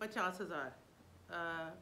50,000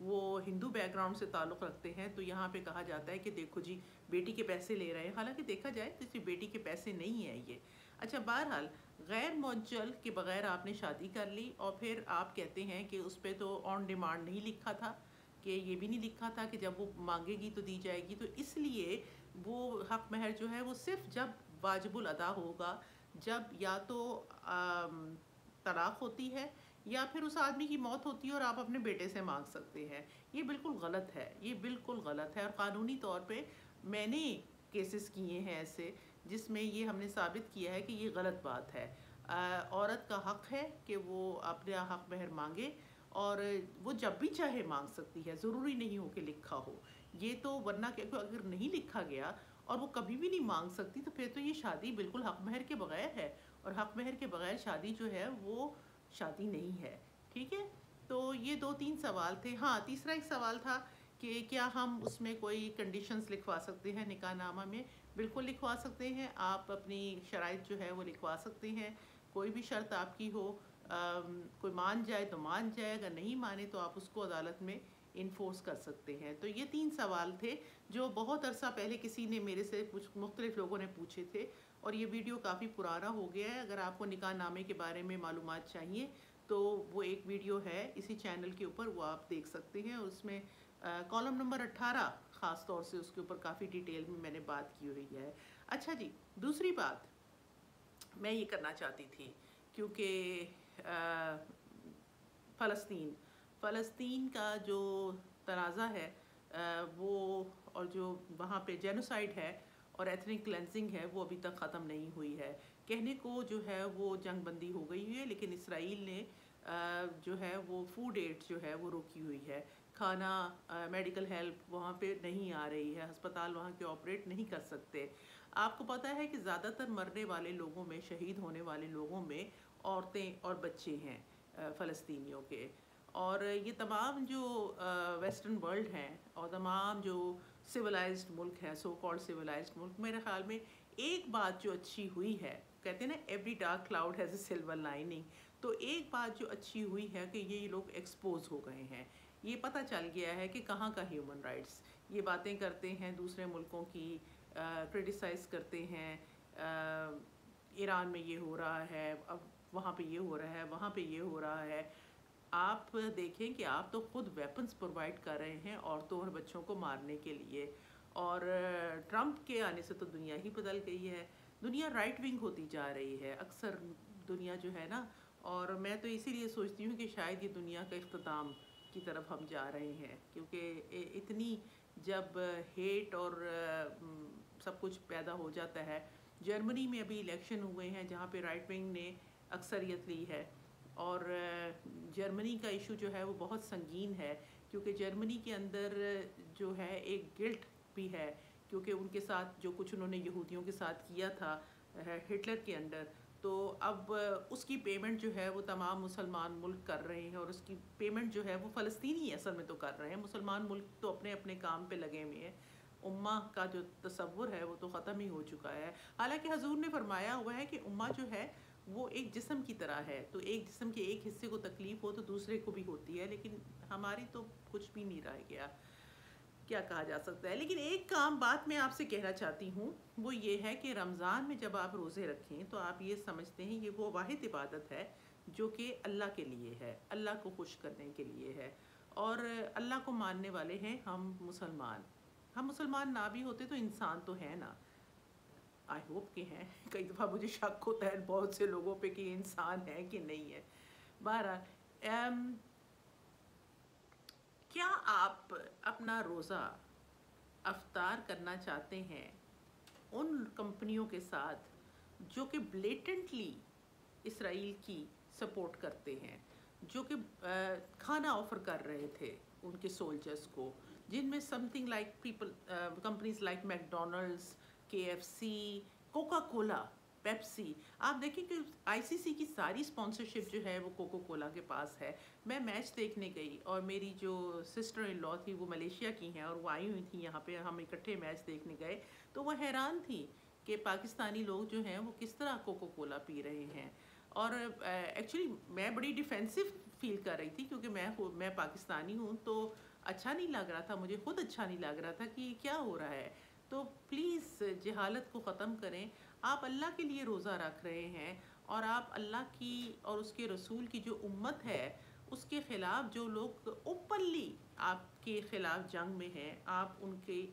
وہ ہندو back ground سے تعلق رکھتے ہیں، تو یہاں پہ کہا جاتا ہے کہ دیکھو جی بیٹی کے پیسے لے رہے ہیں، حالانکہ دیکھا جائے تو صرف بیٹی کے پیسے نہیں ہیں یہ۔ اچھا بہرحال غیر معجل کے بغیر آپ نے شادی کر لی، اور پھر آپ کہتے ہیں کہ اس پہ تو آن ڈیمانڈ نہیں لکھا تھا، کہ یہ بھی نہیں لکھا تھا کہ جب وہ مانگے گی تو دی جائے گی، تو اس لیے وہ حق مہر جو ہے وہ صرف جب واجب الادا ہوگا، جب یا تو طلاق ہوتی ہے یا پھر اس آدمی کی موت ہوتی ہے اور آپ اپنے بیٹے سے مانگ سکتے ہیں۔ یہ بالکل غلط ہے، یہ بالکل غلط ہے، اور قانونی طور پہ میں نے کیسز کیے ہیں ایسے جس میں یہ ہم نے ثابت کیا ہے کہ یہ غلط بات ہے۔ عورت کا حق ہے کہ وہ اپنے حق مہر مانگے، اور وہ جب بھی چاہے مانگ سکتی ہے، ضروری نہیں ہو کہ لکھا ہو یہ تو، ورنہ کہ اگر نہیں لکھا گیا اور وہ کبھی بھی نہیں مانگ سکتی تو پھر تو یہ شادی بالکل حق مہر کے بغیر ہے، اور حق مہر کے بغیر شادی جو ہے وہ شادی نہیں ہے۔ ٹھیک ہے، تو یہ 2-3 سوال تھے۔ ہاں تیسرا ایک سوال تھا کہ کیا ہم اس میں کوئی کنڈیشنز لکھوا سکتے ہیں نکاح نامہ میں؟ بالکل لکھوا سکتے ہیں، آپ اپنی شرائط جو ہے وہ لکھوا سکتے ہیں، کوئی بھی شرط آپ کی ہو، کوئی مان جائے تو مان جائے، اگر نہیں مانے تو آپ اس کو عدالت میں انفورس کر سکتے ہیں۔ تو یہ 3 سوال تھے جو بہت عرصہ پہلے کسی نے میرے سے مختلف لوگوں نے پوچھے تھے، اور یہ ویڈیو کافی پرانا ہو گیا ہے۔ اگر آپ کو نکاح نامے کے بارے میں معلومات چاہیے تو وہ ایک ویڈیو ہے اسی چینل کے اوپر، وہ آپ دیکھ سکتے ہیں، اور اس میں کالم نمبر 18 خاص طور سے اس کے اوپر کافی ڈیٹیل میں نے بات کی ہوئی ہے۔ اچھا جی، دوسری بات میں یہ کرنا چاہتی تھی، کیونکہ فلسطین کا جو تنازع ہے وہ، اور جو وہاں پہ جینوسائیڈ ہے اور ایتھنک کلینزنگ ہے، وہ ابھی تک ختم نہیں ہوئی ہے۔ کہنے کو جو ہے وہ جنگ بندی ہو گئی ہے، لیکن اسرائیل نے جو ہے وہ فوڈ ایڈ جو ہے وہ روکی ہوئی ہے، کھانا، میڈیکل ہیلپ وہاں پہ نہیں آ رہی ہے، ہسپتال وہاں کے آپریٹ نہیں کر سکتے۔ آپ کو پتہ ہے کہ زیادہ تر مرنے والے لوگوں میں، شہید ہونے والے لوگوں میں عورتیں اور بچے ہیں فلسطینیوں کے، اور یہ تمام جو ویسٹرن ورلڈ ہیں اور تمام جو سویلائزڈ ملک ہیں، سو کالڈ سویلائزڈ ملک، میرے خیال میں ایک بات جو اچھی ہوئی ہے، کہتے ہیں نا every dark cloud has a silver lining, تو ایک بات جو اچھی ہوئی ہے کہ یہ لوگ ایکسپوز ہو گئے ہیں، یہ پتہ چل گیا ہے کہ کہاں کا ہیومن رائٹس، یہ باتیں کرتے ہیں دوسرے ملکوں کی، کرٹیسائز کرتے ہیں، ایران میں یہ ہو رہا ہے، اب وہاں پہ یہ ہو رہا ہے، وہاں پہ یہ ہو رہا ہے۔ آپ دیکھیں کہ آپ تو خود ویپنز پرووائڈ کر رہے ہیں عورتوں اور بچوں کو مارنے کے لیے، اور ٹرمپ کے آنے سے تو دنیا ہی بدل گئی ہے، دنیا رائٹ ونگ ہوتی جا رہی ہے اکثر دنیا جو ہے نا، اور میں تو اسی لیے سوچتی ہوں کہ شاید یہ دنیا کا اختتام کی طرف ہم جا رہے ہیں، کیونکہ اتنی جب ہیٹ اور سب کچھ پیدا ہو جاتا ہے۔ جرمنی میں ابھی الیکشن ہوئے ہیں جہاں پہ رائٹ ونگ نے اکثریت لی ہے، اور جرمنی کا ایشو جو ہے وہ بہت سنگین ہے، کیونکہ جرمنی کے اندر جو ہے ایک گلٹ بھی ہے، کیونکہ ان کے ساتھ جو کچھ انہوں نے یہودیوں کے ساتھ کیا تھا ہٹلر کے انڈر، تو اب اس کی پیمنٹ جو ہے وہ تمام مسلمان ملک کر رہے ہیں، اور اس کی پیمنٹ جو ہے وہ فلسطینی اصل میں تو کر رہے ہیں، مسلمان ملک تو اپنے اپنے کام پہ لگے ہوئے ہیں، امہ کا جو تصور ہے وہ تو ختم ہی ہو چکا ہے۔ حالانکہ حضور نے فرمایا ہوا ہے کہ امہ جو ہے وہ ایک جسم کی طرح ہے، تو ایک جسم کے ایک حصے کو تکلیف ہو تو دوسرے کو بھی ہوتی ہے، لیکن ہماری تو کچھ بھی نہیں رہ گیا، کیا کہا جا سکتا ہے۔ لیکن ایک کام بات میں آپ سے کہنا چاہتی ہوں، وہ یہ ہے کہ رمضان میں جب آپ روزے رکھیں تو آپ یہ سمجھتے ہیں یہ وہ واحد عبادت ہے جو کہ اللہ کے لیے ہے، اللہ کو خوش کرنے کے لیے ہے، اور اللہ کو ماننے والے ہیں ہم مسلمان۔ ہم مسلمان نہ بھی ہوتے تو انسان تو ہے نا، آئی ہوپ کہ ہیں، کئی دفعہ مجھے شک ہوتا ہے بہت سے لوگوں پہ کہ انسان ہے کہ نہیں ہے۔ بہرحال کیا آپ اپنا روزہ افطار کرنا چاہتے ہیں ان کمپنیوں کے ساتھ جو کہ بلیٹنٹلی اسرائیل کی سپورٹ کرتے ہیں، جو کہ کھانا آفر کر رہے تھے ان کے سولجرز کو، جن میں something like people companies like McDonald's, KFC، Coca Cola, Pepsi? آپ دیکھیں کہ آئی سی سی کی ساری اسپانسرشپ جو ہے وہ کوکا کولا کے پاس ہے۔ میں میچ دیکھنے گئی اور میری جو سسٹر ان لاء تھی وہ ملیشیا کی ہیں اور وہ آئی ہوئی تھیں یہاں پہ، ہم اکٹھے میچ دیکھنے گئے تو وہ حیران تھی کہ پاکستانی لوگ جو ہیں وہ کس طرح کوکا کولا پی رہے ہیں، اور ایکچولی میں بڑی ڈیفینسو فیل کر رہی تھی کیونکہ میں پاکستانی ہوں، تو اچھا نہیں لگ رہا تھا، مجھے خود اچھا نہیں لگ رہا تھا کہ یہ کیا ہو رہا ہے۔ تو پلیز جہالت کو ختم کریں۔ آپ اللہ کے لیے روزہ رکھ رہے ہیں اور آپ اللہ کی اور اس کے رسول کی جو امت ہے اس کے خلاف جو لوگ اوپنلی آپ کے خلاف جنگ میں ہیں، آپ ان کے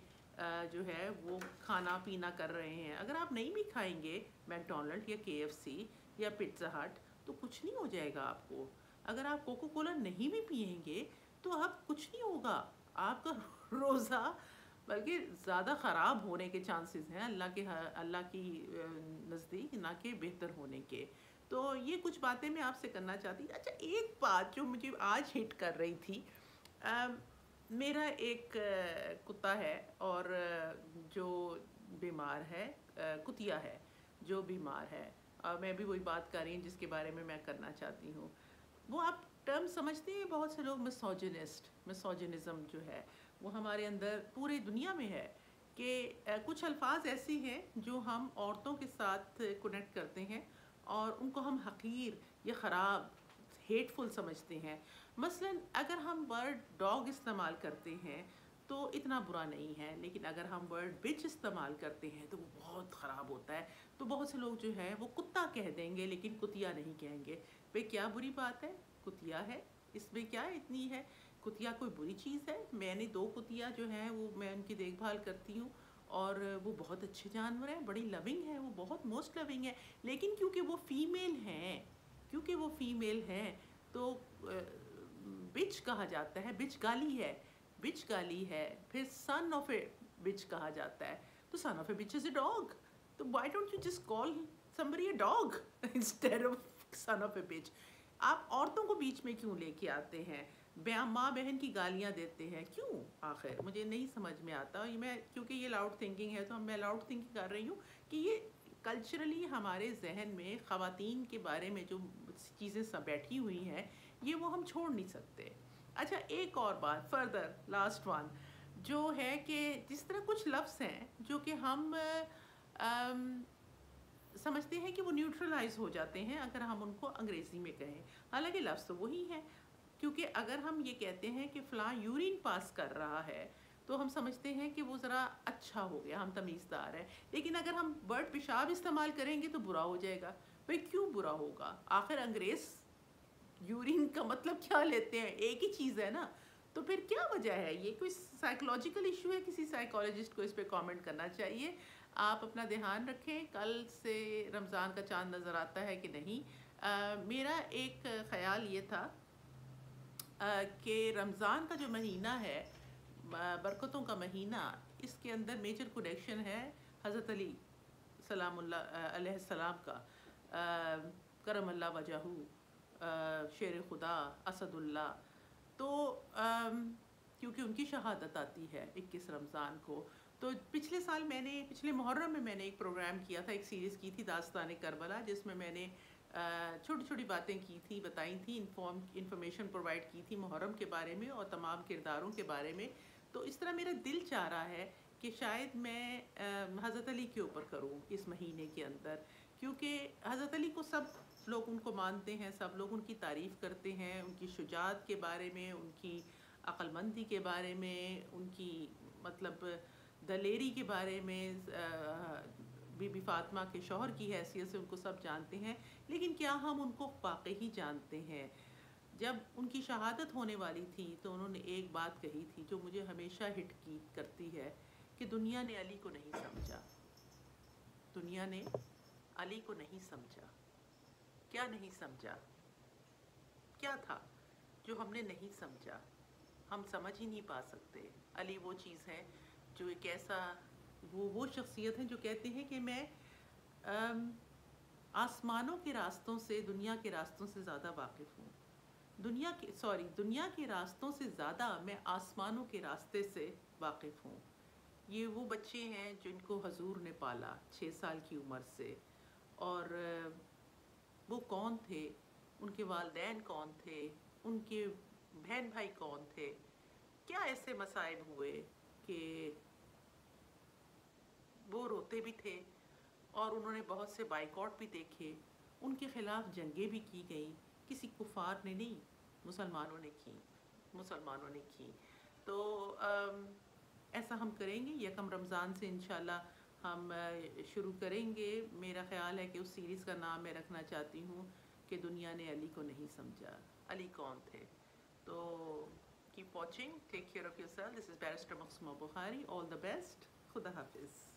جو ہے وہ کھانا پینا کر رہے ہیں۔ اگر آپ نہیں بھی کھائیں گے میک ڈونلڈ یا KFC یا پیٹزا ہٹ تو کچھ نہیں ہو جائے گا آپ کو۔ اگر آپ کوکو کولا نہیں بھی پئیں گے تو اب کچھ نہیں ہوگا، آپ کا روزہ بلکہ زیادہ خراب ہونے کے چانسز ہیں اللہ کی نزدیک، نہ کہ بہتر ہونے کے۔ تو یہ کچھ باتیں میں آپ سے کرنا چاہتی ہوں۔ اچھا، ایک بات جو مجھے آج ہٹ کر رہی تھی، میرا ایک کتا ہے اور جو بیمار ہے، کتیا ہے جو بیمار ہے، میں بھی وہی بات کر رہی ہوں جس کے بارے میں کرنا چاہتی ہوں۔ وہ آپ ٹرم سمجھتے ہیں، بہت سے لوگ مسوجنزم جو ہے وہ ہمارے اندر پوری دنیا میں ہے کہ کچھ الفاظ ایسے ہیں جو ہم عورتوں کے ساتھ کنیکٹ کرتے ہیں اور ان کو ہم حقیر یا خراب، ہیٹ فل سمجھتے ہیں۔ مثلا اگر ہم ورڈ ڈاگ استعمال کرتے ہیں تو اتنا برا نہیں ہے، لیکن اگر ہم ورڈ بچ استعمال کرتے ہیں تو وہ بہت خراب ہوتا ہے۔ تو بہت سے لوگ جو ہے وہ کتا کہہ دیں گے لیکن کتیا نہیں کہیں گے۔ بھئی کیا بری بات ہے؟ کتیا ہے، اس میں کیا اتنی ہے؟ کتیا کوئی بری چیز ہے؟ میں نے 2 کتیا جو ہیں وہ میں ان کی دیکھ بھال کرتی ہوں اور وہ بہت اچھے جانور ہیں، بڑی لونگ ہیں، وہ بہت موسٹ لونگ ہیں، لیکن کیونکہ وہ فیمیل ہیں تو بچ کہا جاتا ہے، بچ گالی ہے، پھر سن آف اے بچ کہا جاتا ہے، تو سن آف اے بچ از اے ڈاگ، تو why don't you just call somebody a dog instead of son of a bitch؟ آپ عورتوں کو بیچ میں کیوں لے کے آتے ہیں؟ ماں بہن کی گالیاں دیتے ہیں کیوں؟ آخر مجھے نہیں سمجھ میں آتا، کیونکہ یہ لاؤڈ تھنکنگ ہے تو میں لاؤڈ تھنکنگ کر رہی ہوں کہ یہ کلچرلی ہمارے ذہن میں خواتین کے بارے میں جو چیزیں سب بیٹھی ہوئی ہیں یہ وہ ہم چھوڑ نہیں سکتے۔ اچھا، ایک اور بات فردر، لاسٹ ون، جو ہے کہ جس طرح کچھ لفظ ہیں جو کہ ہم سمجھتے ہیں کہ وہ نیوٹرلائز ہو جاتے ہیں اگر ہم ان کو انگریزی میں کہیں، حالانکہ لفظ تو وہی ہے۔ کیونکہ اگر ہم یہ کہتے ہیں کہ فلاں یورین پاس کر رہا ہے تو ہم سمجھتے ہیں کہ وہ ذرا اچھا ہو گیا، ہم تمیزدار ہیں، لیکن اگر ہم ورڈ پیشاب استعمال کریں گے تو برا ہو جائے گا۔ بھئی کیوں برا ہوگا؟ آخر انگریز یورین کا مطلب کیا لیتے ہیں؟ ایک ہی چیز ہے نا، تو پھر کیا وجہ ہے؟ یہ کوئی سائیکولوجیکل ایشو ہے؟ کسی سائیکولوجسٹ کو اس پہ کامنٹ کرنا چاہیے۔ آپ اپنا دھیان رکھیں، کل سے رمضان کا چاند نظر آتا ہے کہ نہیں۔ میرا ایک خیال یہ تھا کہ رمضان کا جو مہینہ ہے، برکتوں کا مہینہ، اس کے اندر میجر کنیکشن ہے حضرت علی سلام اللہ علیہ السلام کا، کرم اللہ وجہہ، شیر خدا، اسد اللہ۔ تو کیونکہ ان کی شہادت آتی ہے 21 رمضان کو، تو پچھلے محرم میں نے ایک پروگرام کیا تھا، ایک سیریز کی تھی داستان کربلا، جس میں نے چھوٹی چھوٹی باتیں کی تھی، بتائی تھی، انفارمیشن پرووائڈ کی تھی محرم کے بارے میں اور تمام کرداروں کے بارے میں۔ تو اس طرح میرا دل چاہ رہا ہے کہ شاید میں حضرت علی کے اوپر کروں اس مہینے کے اندر، کیونکہ حضرت علی کو سب لوگ ان کو مانتے ہیں، سب لوگ ان کی تعریف کرتے ہیں، ان کی شجاعت کے بارے میں، ان کی عقل مندی کے بارے میں، ان کی مطلب دلیری کے بارے میں، بی بی فاطمہ کے شوہر کی حیثیت سے ان کو سب جانتے ہیں، لیکن کیا ہم ان کو واقعی جانتے ہیں؟ جب ان کی شہادت ہونے والی تھی تو انہوں نے ایک بات کہی تھی جو مجھے ہمیشہ ہٹ کرتی ہے، کہ دنیا نے علی کو نہیں سمجھا، دنیا نے علی کو نہیں سمجھا۔ کیا نہیں سمجھا؟ کیا تھا جو ہم نے نہیں سمجھا؟ ہم سمجھ ہی نہیں پا سکتے۔ علی وہ چیز ہے جو ایک ایسا وہ شخصیت ہے جو کہتے ہیں کہ میں آسمانوں کے راستوں سے دنیا کے راستوں سے زیادہ واقف ہوں، دنیا کے راستوں سے زیادہ میں آسمانوں کے راستے سے واقف ہوں۔ یہ وہ بچے ہیں جن کو حضور نے پالا 6 سال کی عمر سے، اور وہ کون تھے، ان کے والدین کون تھے، ان کے بہن بھائی کون تھے، کیا ایسے مسائل ہوئے کہ وہ روتے بھی تھے، اور انہوں نے بہت سے بائیکاٹ بھی دیکھے، ان کے خلاف جنگیں بھی کی گئیں، کسی کفار نے نہیں، مسلمانوں نے کی۔ تو ایسا ہم کریں گے، یکم رمضان سے انشاءاللہ ہم شروع کریں گے. میرا خیال ہے کہ اس سیریز کا نام میں رکھنا چاہتی ہوں کہ دنیا نے علی کو نہیں سمجھا. علی کون تھے؟ تو keep watching, take care of yourself. This is Barrister Maqsooma Bukhari. All the best. خدا حافظ.